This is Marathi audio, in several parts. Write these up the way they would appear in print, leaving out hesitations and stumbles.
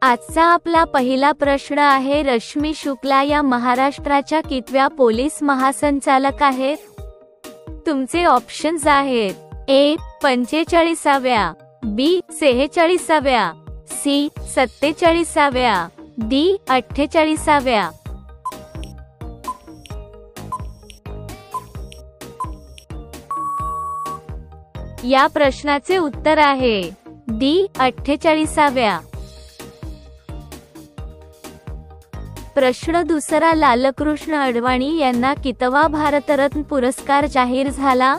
आजचा आपला पहिला प्रश्न आहे, रश्मी शुक्ला या महाराष्ट्राच्या कितव्या पोलीस महासंचालक आहेत? तुमचे ऑप्शन्स आहेत ए 45व्या, बी 46व्या, सी 47व्या, डी 48व्या. या प्रश्नाचे उत्तर आहे डी 48व्या. प्रश्न दुसरा, लालकृष्ण अडवाणी यांना कितवा भारतरत्न पुरस्कार जाहीर झाला?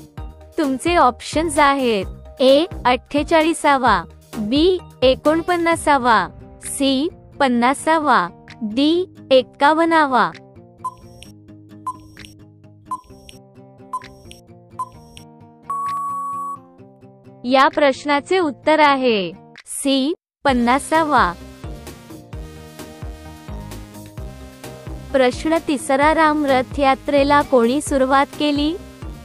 तुमचे ऑप्शन्स आहेत ए 48वा, बी 49वा, सी 50वा, डी 51वा. या प्रश्नाचे उत्तर आहे सी 50वा. प्रश्न तिसरा, राम रथ यात्रेला कोणी सुरुवात केली?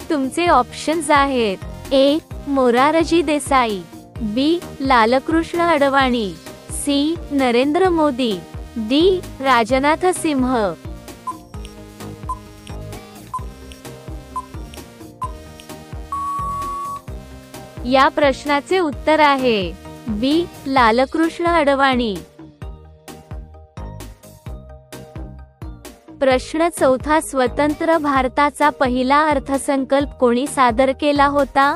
तुमचे ऑप्शन्स आहेत ए मोरारजी देसाई, बी लालकृष्ण अडवाणी, सी नरेंद्र मोदी, डी राजनाथ सिंह. या प्रश्नाचे उत्तर आहे बी लालकृष्ण अडवाणी. प्रश्न चौथा, स्वतंत्र भारताचा पहिला अर्थसंकल्प कोणी सादर केला होता?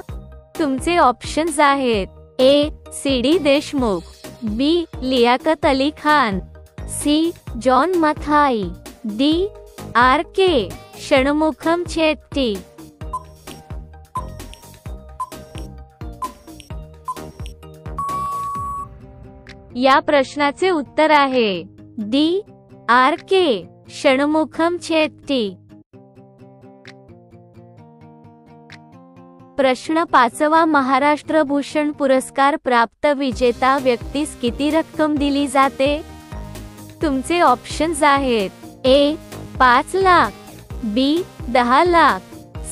तुमचे ऑप्शन्स आहेत A C D Deshmukh, B Liaquat Ali Khan, C John Mathai, D R K Shanmukham Chetty. या प्रश्नाचे उत्तर आहे D R K Shanmukham Chetty. प्रश्न पाचवा, महाराष्ट्र भूषण पुरस्कार प्राप्त विजेता व्यक्तीस किती रक्कम दिली जाते? तुमचे ऑप्शन्स आहेत ए 5 लाख, बी 10 लाख,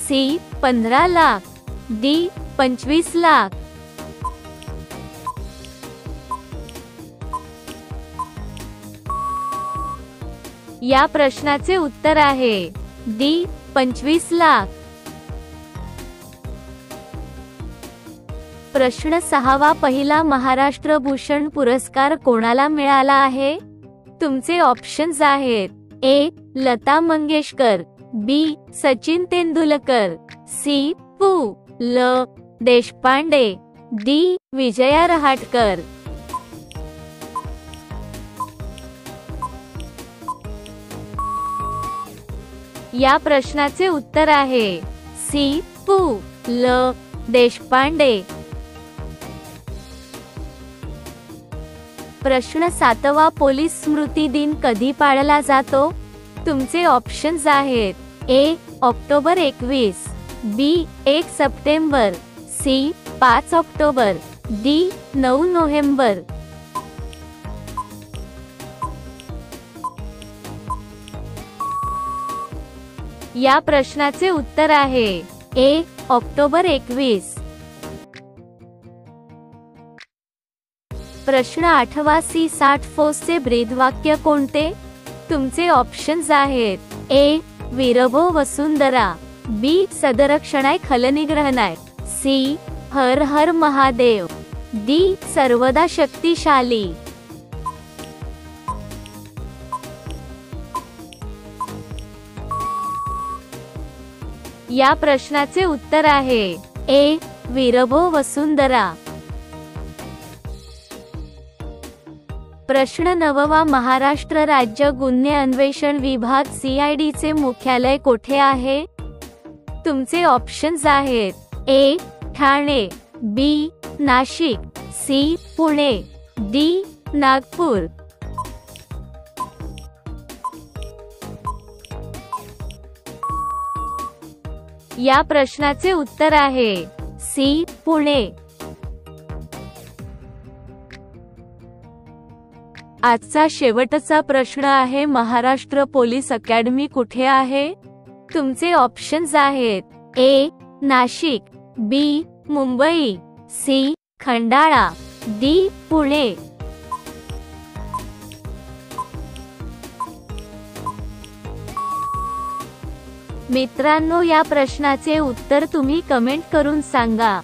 सी 15 लाख, डी 25 लाख. या प्रश्नाचे उत्तर आहे डी 25 लाख. प्रश्न सहावा, पहिला महाराष्ट्र भूषण पुरस्कार कोणाला मिळाला आहे? तुमचे ऑप्शन्स आहेत ए लता मंगेशकर, बी सचिन तेंडुलकर, सी पु ल देशपांडे, डी विजया रहाटकर. या प्रश्नाचे उत्तर आहे सी पु ल देशपांडे. प्रश्न सातवा, पोलीस स्मृती दिन कधी पाळला जातो? तुमचे ऑप्शन्स आहेत A October 21, B 1 September, C 5 October, D 9 November. या प्रश्नाचे उत्तर आहे ए ऑक्टोबर 21. प्रश्न आठवा, सी 60 फोर्सचे ब्रीदवाक्य कोणते? तुमचे ऑप्शन्स आहेत ए वीरभो वसुंधरा, बी सदरक्षणाय खलनिग्रहणाय, सी हर हर महादेव, डी सर्वदा शक्तिशाली. या प्रश्नाचे उत्तर आहे ए वीरभो वसुंधरा. प्रश्न नववा, महाराष्ट्र राज्य गुन्हे अन्वेषण विभाग CID चे मुख्यालय कोठे आहे? तुमचे ऑप्शन्स आहेत ए ठाणे, बी नाशिक, सी पुणे, डी नागपूर. या प्रश्नाचे उत्तर आहे सी पुणे. आजचा शेवटचा प्रश्न आहे, महाराष्ट्र पोलीस अकॅडमी कुठे आहे? तुमचे ऑप्शन्स आहेत ए नाशिक, बी मुंबई, सी खंडाळा, डी पुणे. मित्रांनो, या प्रश्नाचे उत्तर तुम्ही कमेंट करून सांगा.